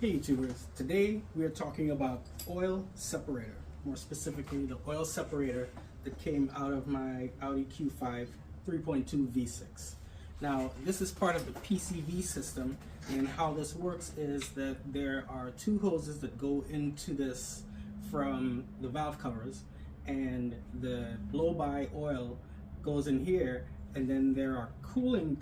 Hey YouTubers, today we are talking about oil separator, more specifically the oil separator that came out of my Audi Q5 3.2 V6. Now this is part of the PCV system, and how this works is that there are two hoses that go into this from the valve covers, and the blow-by oil goes in here, and then there are cooling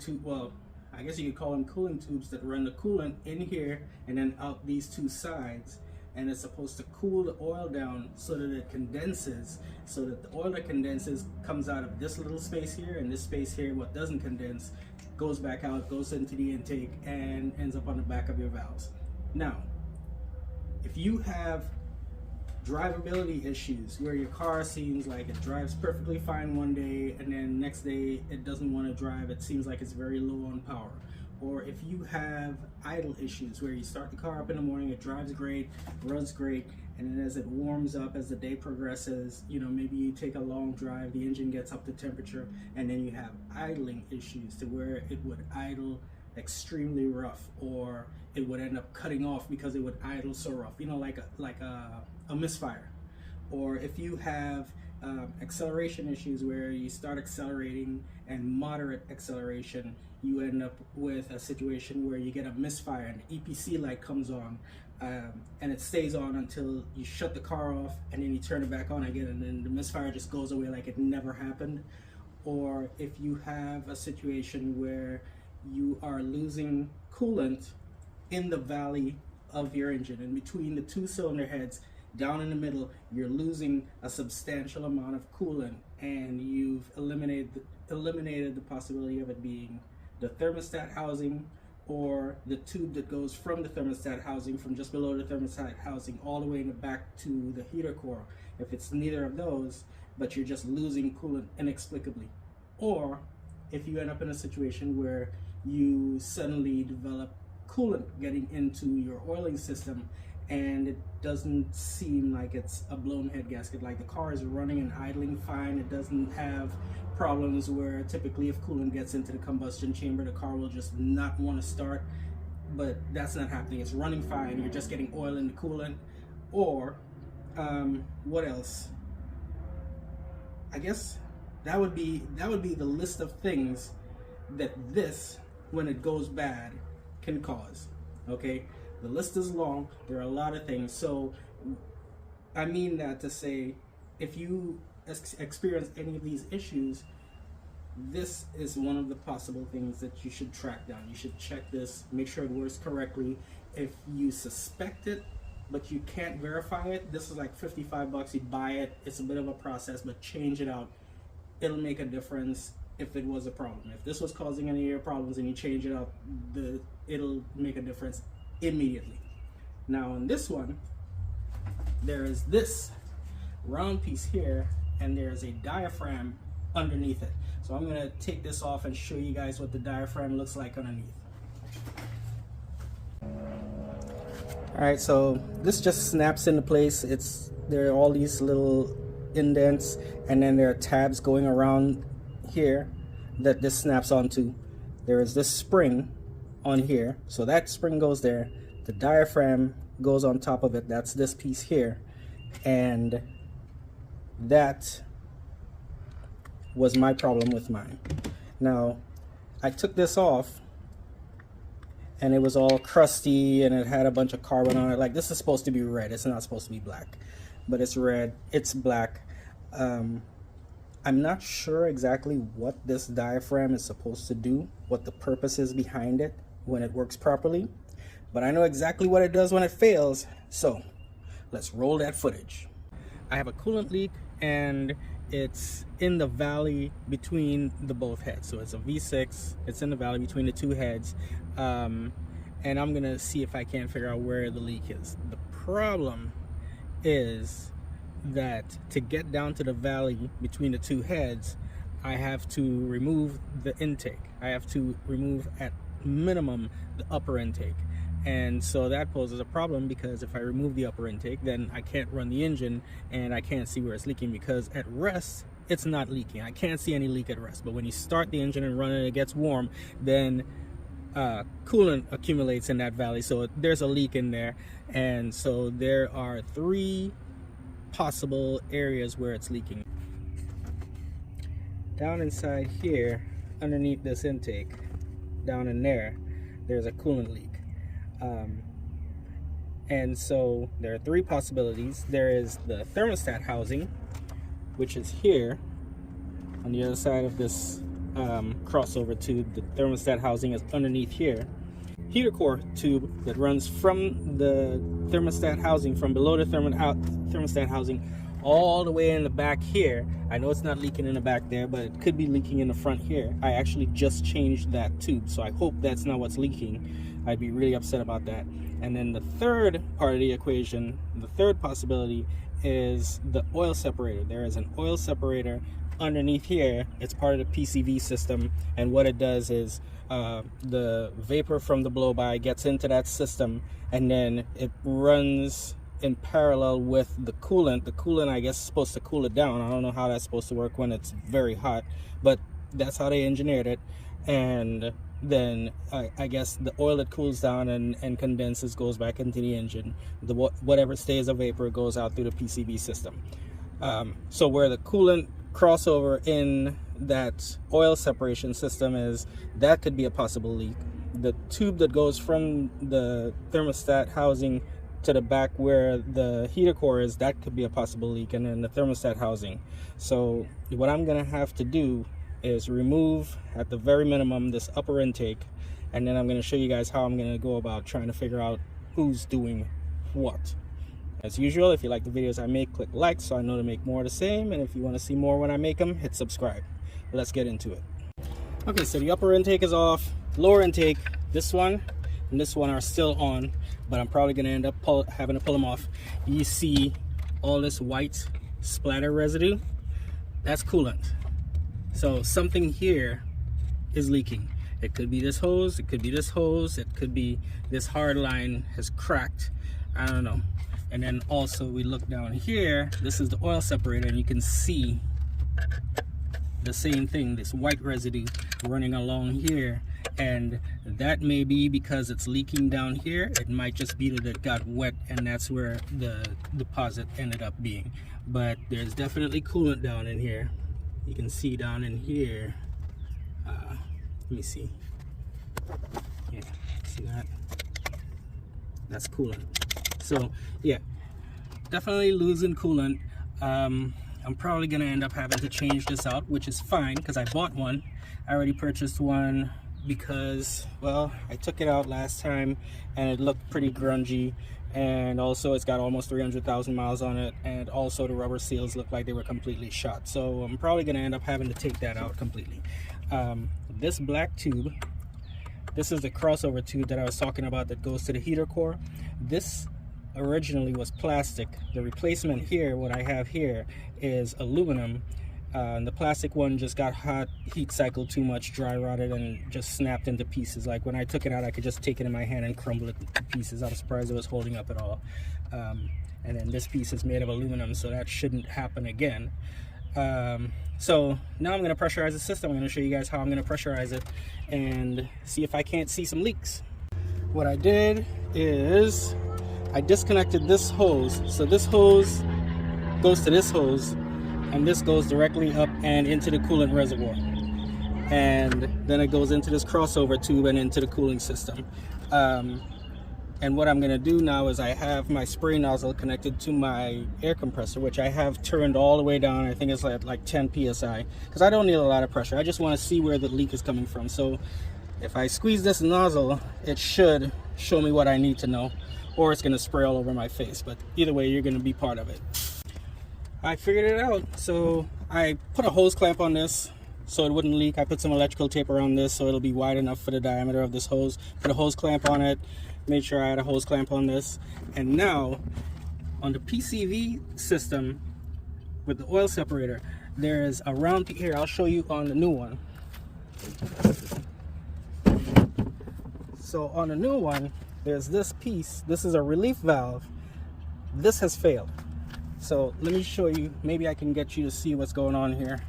I guess you could call them cooling tubes that run the coolant in here and then out these two sides, and it's supposed to cool the oil down so that it condenses, so that the oil that condenses comes out of this little space here, and this space here, what doesn't condense, goes back out, goes into the intake, and ends up on the back of your valves. Now, if you have drivability issues where your car seems like it drives perfectly fine one day and then next day it doesn't want to drive, it seems like it's very low on power, or if you have idle issues where you start the car up in the morning, it drives great, runs great, and then as it warms up, as the day progresses, maybe you take a long drive, the engine gets up to temperature, and then you have idling issues to where it would idle extremely rough, or it would end up cutting off because it would idle so rough, like a misfire. Or if you have acceleration issues where you start accelerating and moderate acceleration, you end up with a situation where you get a misfire and the EPC light comes on, and it stays on until you shut the car off, and then you turn it back on again, and then the misfire just goes away like it never happened. Or if you have a situation where you are losing coolant in the valley of your engine, in between the two cylinder heads, down in the middle, you're losing a substantial amount of coolant, and you've eliminated the possibility of it being the thermostat housing, or the tube that goes from the thermostat housing, from just below the thermostat housing all the way in the back to the heater core. If it's neither of those, but you're just losing coolant inexplicably. Or if you end up in a situation where you suddenly develop coolant getting into your oiling system, and it doesn't seem like it's a blown head gasket, like the car is running and idling fine, it doesn't have problems where typically if coolant gets into the combustion chamber, the car will just not want to start, but that's not happening, it's running fine, you're just getting oil in the coolant. Or what else? I guess that would be the list of things that this, when it goes bad, can cause. Okay, the list is long, there are a lot of things. So I mean that to say, if you experience any of these issues, this is one of the possible things that you should track down. You should check this, make sure it works correctly. If you suspect it but you can't verify it, this is like 55 bucks, you buy it, it's a bit of a process, but change it out. It'll make a difference. If it was a problem, if this was causing any of your problems and you change it up, it'll make a difference immediately. Now on this one, there is this round piece here, and there's a diaphragm underneath it. So I'm gonna take this off and show you guys what the diaphragm looks like underneath. All right, so this just snaps into place. There are all these little indents, and then there are tabs going around here that this snaps onto. There is this spring on here, so that spring goes there, the diaphragm goes on top of it, that's this piece here, and that was my problem with mine. Now I took this off and it was all crusty and it had a bunch of carbon on it. Like, this is supposed to be red, it's not supposed to be black, but it's red, it's black. I'm not sure exactly what this diaphragm is supposed to do, what the purpose is behind it when it works properly, but I know exactly what it does when it fails. So let's roll that footage. I have a coolant leak, and it's in the valley between the both heads. So it's a V6, it's in the valley between the two heads, and I'm gonna see if I can figure out where the leak is. The problem is that to get down to the valley between the two heads, I have to remove the intake. I have to remove at minimum the upper intake, and so that poses a problem, because if I remove the upper intake, then I can't run the engine and I can't see where it's leaking, because at rest it's not leaking. I can't see any leak at rest, but when you start the engine and run it, it gets warm, then coolant accumulates in that valley, so there's a leak in there. And so there are 3 possible areas where it's leaking. Down inside here, underneath this intake, down in there, there's a coolant leak. And so there are 3 possibilities. There is the thermostat housing, which is here on the other side of this crossover tube. The thermostat housing is underneath here. Heater core tube that runs from the thermostat housing, from below the thermostat housing, all the way in the back here. I know it's not leaking in the back there, but it could be leaking in the front here. I actually just changed that tube, so I hope that's not what's leaking. I'd be really upset about that. And then the third part of the equation, the third possibility, is the oil separator. There is an oil separator underneath here. It's part of the PCV system, and what it does is the vapor from the blow-by gets into that system, and then it runs in parallel with the coolant. The coolant, I guess, is supposed to cool it down. I don't know how that's supposed to work when it's very hot, but that's how they engineered it. And then I guess the oil that cools down and condenses goes back into the engine. Whatever stays a vapor goes out through the PCV system. So where the coolant crossover in that oil separation system is, that could be a possible leak. The tube that goes from the thermostat housing to the back where the heater core is, that could be a possible leak, and then the thermostat housing. So what I'm gonna have to do is remove, at the very minimum, this upper intake, and then I'm going to show you guys how I'm going to go about trying to figure out who's doing what. As usual, if you like the videos I make, click like so I know to make more of the same, and if you want to see more when I make them, hit subscribe. Let's get into it. Okay, so the upper intake is off. Lower intake, this one and this one are still on, but I'm probably going to end up having to pull them off. You see all this white splatter residue? That's coolant. So something here is leaking. It could be this hose, it could be this hose, it could be this hard line has cracked. I don't know. And then also we look down here, this is the oil separator, and you can see the same thing, this white residue running along here. And that may be because it's leaking down here. It might just be that it got wet and that's where the deposit ended up being. But there's definitely coolant down in here. You can see down in here, let me see, yeah, see that? That's coolant. So yeah, definitely losing coolant. I'm probably gonna end up having to change this out, which is fine because I bought one. I already purchased one because, well, I took it out last time and it looked pretty grungy, and also it's got almost 300,000 miles on it, and also the rubber seals look like they were completely shot. So I'm probably going to end up having to take that out completely. This black tube, this is the crossover tube that I was talking about that goes to the heater core. This originally was plastic. The replacement here, what I have here, is aluminum. And the plastic one just got hot, heat cycled too much, dry rotted, and just snapped into pieces. Like when I took it out, I could just take it in my hand and crumble it to pieces. I was surprised it was holding up at all. And then this piece is made of aluminum, so that shouldn't happen again. So now I'm going to pressurize the system. I'm going to show you guys how I'm going to pressurize it and see if I can't see some leaks. What I did is I disconnected this hose. So this hose goes to this hose, and this goes directly up and into the coolant reservoir, and then it goes into this crossover tube and into the cooling system. And what I'm going to do now is I have my spray nozzle connected to my air compressor, which I have turned all the way down. I think it's like 10 psi, because I don't need a lot of pressure. I just want to see where the leak is coming from. So if I squeeze this nozzle, it should show me what I need to know, or it's going to spray all over my face. But either way, you're going to be part of it. I figured it out. So I put a hose clamp on this so it wouldn't leak. I put some electrical tape around this so it'll be wide enough for the diameter of this hose. Put a hose clamp on it, made sure I had a hose clamp on this. And now on the PCV system with the oil separator, there is a round here. I'll show you on the new one. So on the new one, there's this piece. This is a relief valve. This has failed. So let me show you, maybe I can get you to see what's going on here.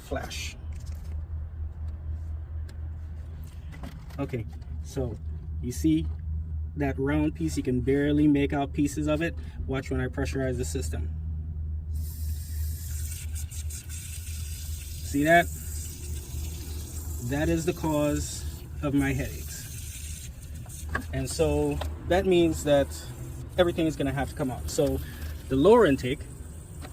Flash. Okay, so you see that round piece, you can barely make out pieces of it. Watch when I pressurize the system. See that? That is the cause of my headaches. And so that means that everything is going to have to come out. So the lower intake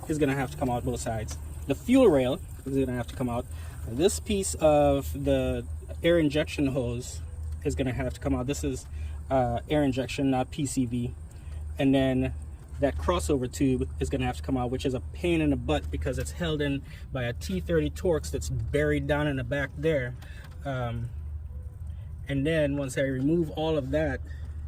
is going to have to come out both sides. The fuel rail is going to have to come out. This piece of the air injection hose is going to have to come out. This is air injection, not PCV. And then that crossover tube is going to have to come out, which is a pain in the butt because it's held in by a T30 Torx that's buried down in the back there. And then once I remove all of that,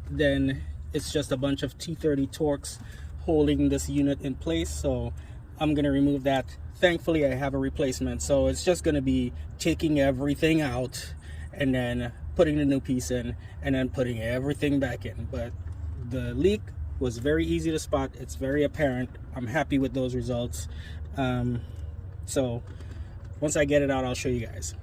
then it's just a bunch of T30 Torx holding this unit in place. So I'm going to remove that. Thankfully, I have a replacement. So it's just going to be taking everything out and then putting the new piece in and then putting everything back in. But the leak was very easy to spot. It's very apparent. I'm happy with those results. So once I get it out, I'll show you guys.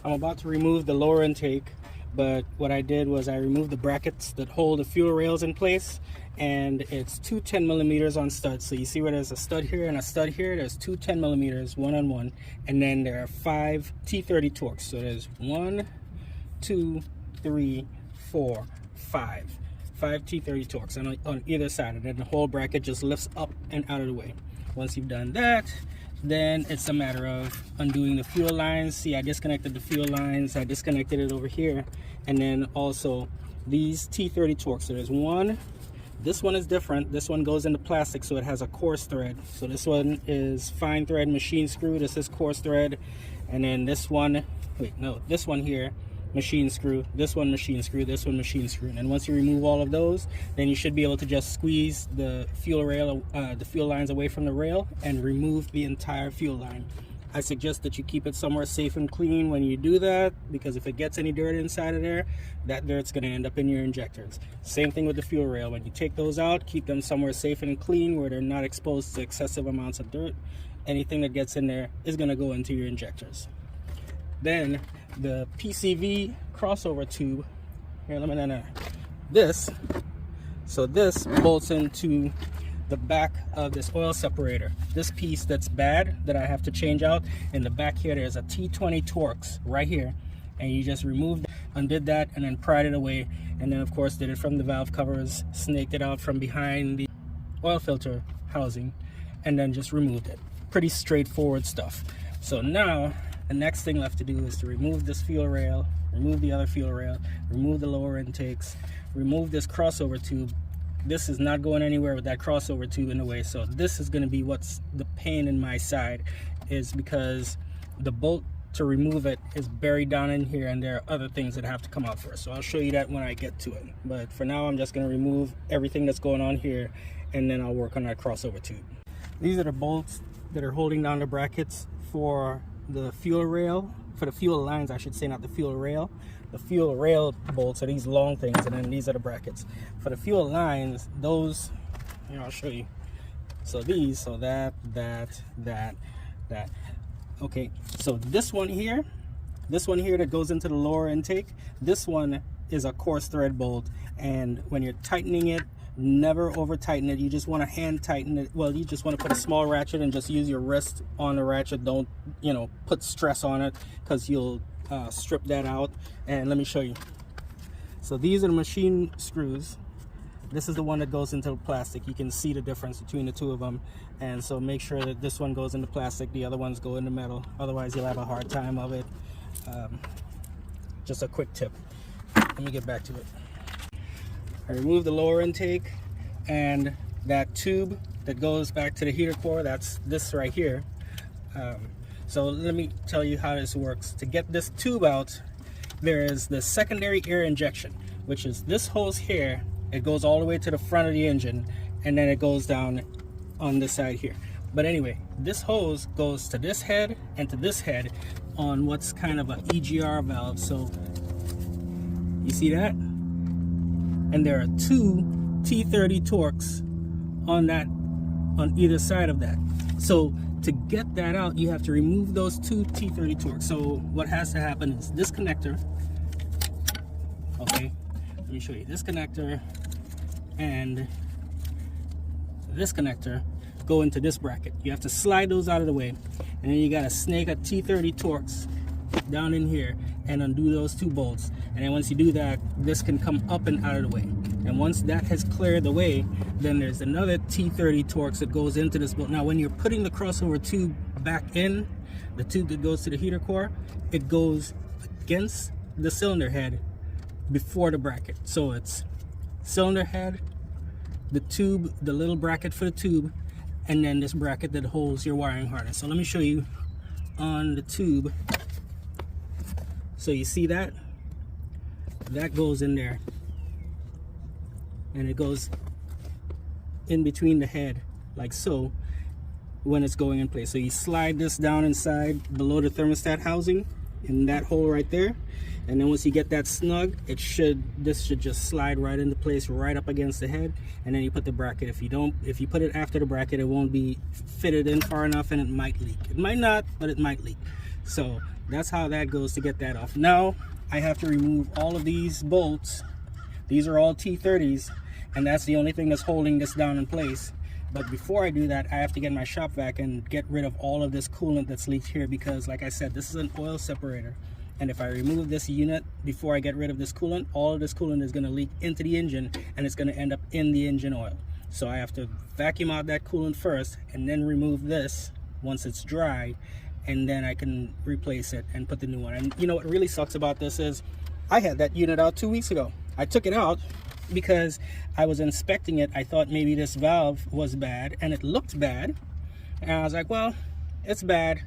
I'm about to remove the lower intake, but what I did was I removed the brackets that hold the fuel rails in place, and it's two 10mm on studs. So you see where there's a stud here and a stud here. There's two 10mm, one on one, and then there are 5 T30 Torx. So there's 1, 2, 3, 4, 5 T30 Torx on either side, and then the whole bracket just lifts up and out of the way. Once you've done that, then it's a matter of undoing the fuel lines. See, I disconnected the fuel lines. I disconnected it over here, and then also these T30 Torx. So there's one. This one is different. This one goes into plastic, so it has a coarse thread. So this one is fine thread machine screw. This is coarse thread, and then this one. Wait, no, this one here, machine screw, this one machine screw, this one machine screw. And once you remove all of those, then you should be able to just squeeze the fuel rail, the fuel lines away from the rail and remove the entire fuel line. I suggest that you keep it somewhere safe and clean when you do that, because if it gets any dirt inside of there, that dirt's going to end up in your injectors. Same thing with the fuel rail. When you take those out, keep them somewhere safe and clean where they're not exposed to excessive amounts of dirt. Anything that gets in there is going to go into your injectors. Then the PCV crossover tube, here, let me know this. So this bolts into the back of this oil separator. This piece that's bad that I have to change out, in the back here there's a T20 Torx right here, and you just undid that and then pried it away, and then of course did it from the valve covers, snaked it out from behind the oil filter housing, and then just removed it. Pretty straightforward stuff. So now the next thing left to do is to remove this fuel rail, remove the other fuel rail, remove the lower intakes, remove this crossover tube. This is not going anywhere with that crossover tube in the way. So this is going to be what's the pain in my side, is because the bolt to remove it is buried down in here, and there are other things that have to come out first. So I'll show you that when I get to it. But for now, I'm just going to remove everything that's going on here, and then I'll work on that crossover tube. These are the bolts that are holding down the brackets for the fuel rail, for the fuel lines I should say, not the fuel rail. The fuel rail bolts are these long things, and then these are the brackets. For the fuel lines, those, here, I'll show you. So these, so that. Okay, so this one here that goes into the lower intake, this one is a coarse thread bolt, and when you're tightening it, never over tighten it. You just want to hand tighten it. Well, you just want to put a small ratchet and just use your wrist on the ratchet. Don't, you know, put stress on it, because you'll strip that out. And let me show you. So these are the machine screws. This is the one that goes into the plastic. You can see the difference between the two of them, and so make sure that this one goes into plastic, the other ones go into metal, otherwise you'll have a hard time of it. Just a quick tip. Let me get back to it. I removed the lower intake, and that tube that goes back to the heater core, that's this right here. So let me tell you how this works. To get this tube out, there is the secondary air injection, which is this hose here. It goes all the way to the front of the engine, and then it goes down on this side here. But anyway, this hose goes to this head and to this head on what's kind of an EGR valve. So you see that? And there are 2 T30 Torx on either side of that. So to get that out, you have to remove those 2 T30 Torx. So what has to happen is this connector Okay, let me show you. This connector and this connector go into this bracket. You have to slide those out of the way, and then you got to snake a T30 Torx down in here and undo those two bolts. And then once you do that, this can come up and out of the way. And once that has cleared the way, then there's another T30 Torx that goes into this bolt. Now when you're putting the crossover tube back in, the tube that goes to the heater core, it goes against the cylinder head before the bracket. So it's cylinder head, the tube, the little bracket for the tube, and then this bracket that holds your wiring harness. So let me show you on the tube. So you see that? That goes in there. And it goes in between the head, like so, when it's going in place. So you slide this down inside below the thermostat housing in that hole right there. And then once you get that snug, this should just slide right into place, right up against the head. And then you put the bracket. If you put it after the bracket, it won't be fitted in far enough and it might leak. It might not, but it might leak. So that's how that goes to get that off. Now I have to remove all of these bolts. These are all T30s, and that's the only thing that's holding this down in place. But before I do that, I have to get my shop vac and get rid of all of this coolant that's leaked here, because like I said, this is an oil separator. And if I remove this unit before I get rid of this coolant, all of this coolant is going to leak into the engine and it's going to end up in the engine oil. So I have to vacuum out that coolant first and then remove this once it's dry, and then I can replace it and put the new one. And you know what really sucks about this is I had that unit out 2 weeks ago. I took it out because I was inspecting it. I thought maybe this valve was bad and it looked bad. And I was like, well, it's bad.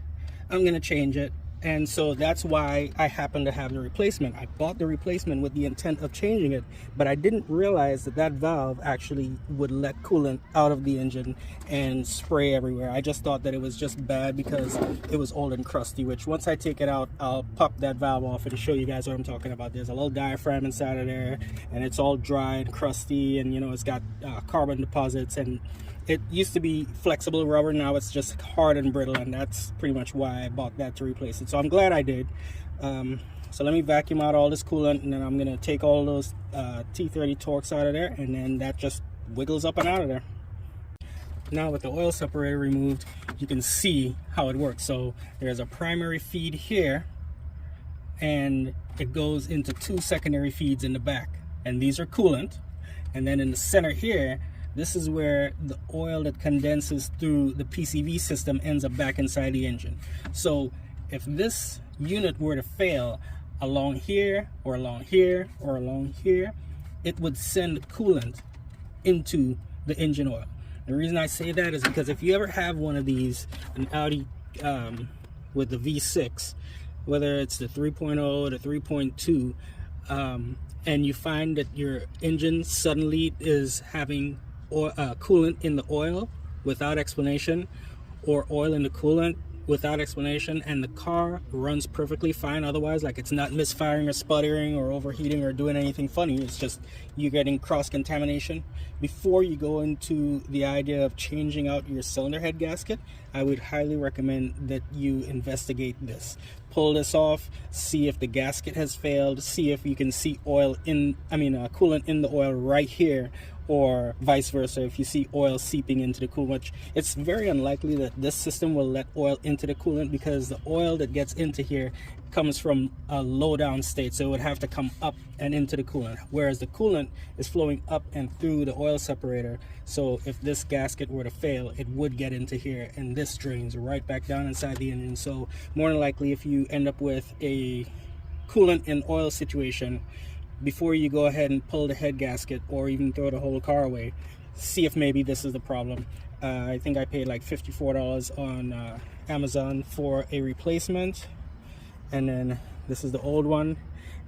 I'm going to change it. And so that's why I happen to have the replacement. I bought the replacement with the intent of changing it, but I didn't realize that that valve actually would let coolant out of the engine and spray everywhere. I just thought that it was just bad because it was old and crusty, which once I take it out, I'll pop that valve off and show you guys what I'm talking about. There's a little diaphragm inside of there, and it's all dry and crusty, and you know, it's got carbon deposits, and it used to be flexible rubber. Now it's just hard and brittle, and that's pretty much why I bought that to replace it. So I'm glad I did. So let me vacuum out all this coolant, and then I'm gonna take all those T30 Torx out of there, and then that just wiggles up and out of there. Now with the oil separator removed, you can see how it works. So there's a primary feed here, and it goes into two secondary feeds in the back, and these are coolant. And then in the center here, this is where the oil that condenses through the PCV system ends up back inside the engine. So if this unit were to fail along here or along here or along here, it would send coolant into the engine oil. The reason I say that is because if you ever have one of these, an Audi with the V6, whether it's the 3.0 or the 3.2, and you find that your engine suddenly is having coolant in the oil without explanation, or oil in the coolant without explanation, and the car runs perfectly fine otherwise, like it's not misfiring or sputtering or overheating or doing anything funny, it's just you're getting cross-contamination. Before you go into the idea of changing out your cylinder head gasket, I would highly recommend that you investigate this. Pull this off, see if the gasket has failed, see if you can see oil in, coolant in the oil right here, or vice versa. If you see oil seeping into the coolant, which it's very unlikely that this system will let oil into the coolant, because the oil that gets into here comes from a low down state, so it would have to come up and into the coolant, whereas the coolant is flowing up and through the oil separator. So if this gasket were to fail, it would get into here, and this drains right back down inside the engine. So more than likely, if you end up with a coolant and oil situation, before you go ahead and pull the head gasket or even throw the whole car away, see if maybe this is the problem. I think I paid like $54 on Amazon for a replacement, and then this is the old one.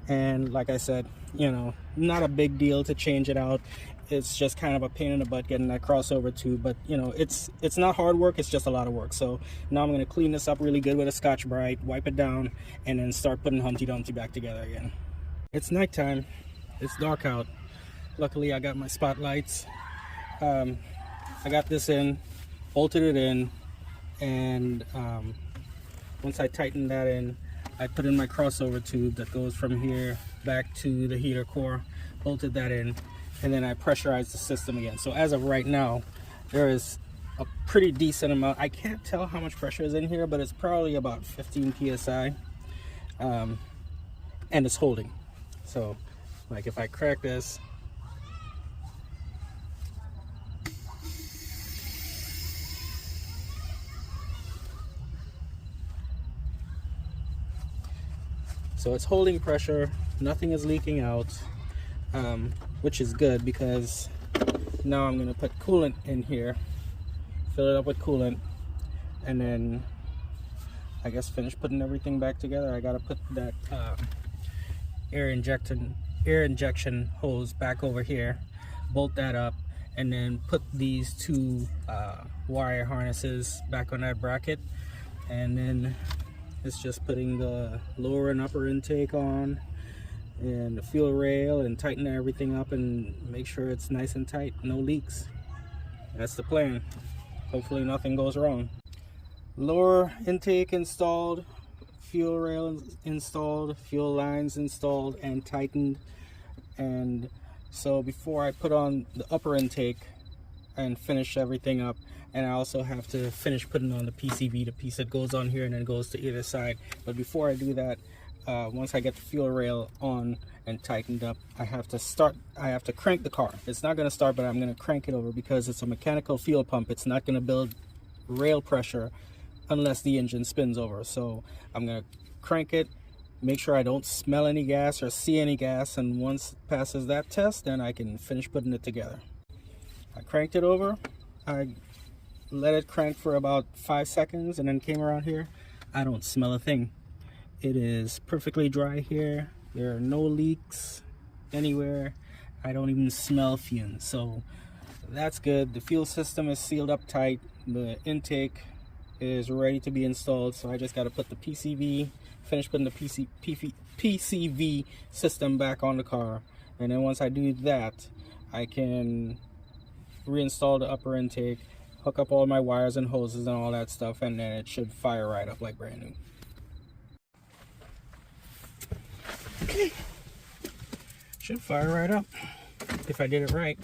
And like I said, you know, not a big deal to change it out. It's just kind of a pain in the butt getting that crossover tube, but you know, it's not hard work, it's just a lot of work. So now I'm going to clean this up really good with a Scotch-Brite, wipe it down, and then start putting Humpty Dumpty back together again. It's nighttime, it's dark out. Luckily I got my spotlights. I got this in, bolted it in, and once I tightened that in, I put in my crossover tube that goes from here back to the heater core, bolted that in, and then I pressurized the system again. So as of right now, there is a pretty decent amount. I can't tell how much pressure is in here, but it's probably about 15 psi, and it's holding. So like if I crack this, so it's holding pressure, nothing is leaking out, which is good, because now I'm gonna put coolant in here, fill it up with coolant, and then I guess finish putting everything back together. I gotta put that air injection hose back over here, bolt that up, and then put these two wire harnesses back on that bracket, and then it's just putting the lower and upper intake on and the fuel rail and tighten everything up and make sure it's nice and tight, no leaks. That's the plan. Hopefully nothing goes wrong. Lower intake installed, fuel rail installed, fuel lines installed and tightened. And so before I put on the upper intake and finish everything up, and I also have to finish putting on the PCV, the piece that goes on here and then goes to either side. But before I do that, once I get the fuel rail on and tightened up, I have to crank the car. It's not going to start, but I'm going to crank it over because it's a mechanical fuel pump. It's not going to build rail pressure unless the engine spins over. So I'm going to crank it, make sure I don't smell any gas or see any gas, and once it passes that test, then I can finish putting it together. I cranked it over, I let it crank for about 5 seconds, and then came around here. I don't smell a thing. It is perfectly dry here. There are no leaks anywhere. I don't even smell fumes, so that's good. The fuel system is sealed up tight. The intake is ready to be installed, so I just got to put the PCV, finish putting the PCV system back on the car, and then once I do that, I can reinstall the upper intake, hook up all my wires and hoses and all that stuff, and then it should fire right up like brand new. Okay, should fire right up if I did it right.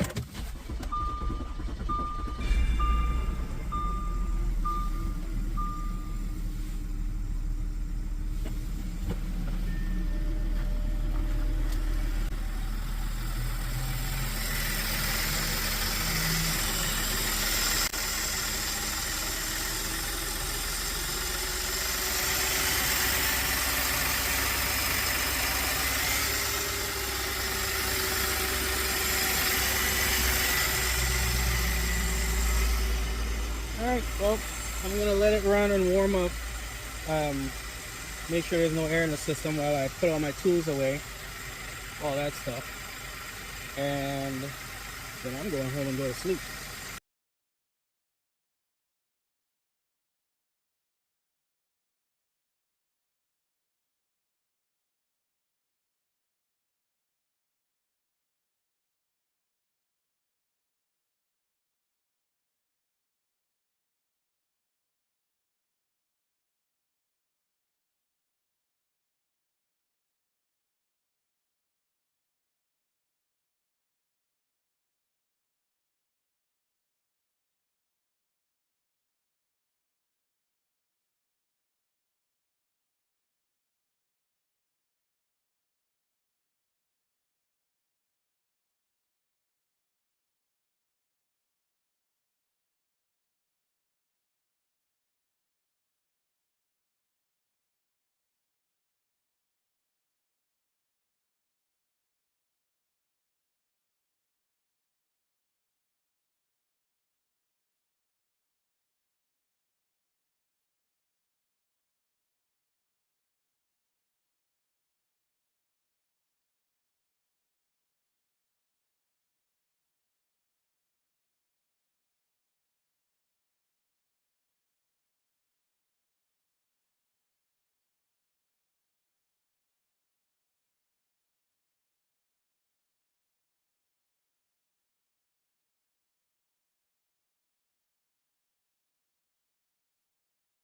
Alright, well, I'm going to let it run and warm up, make sure there's no air in the system while I put all my tools away, all that stuff, and then I'm going home and go to sleep.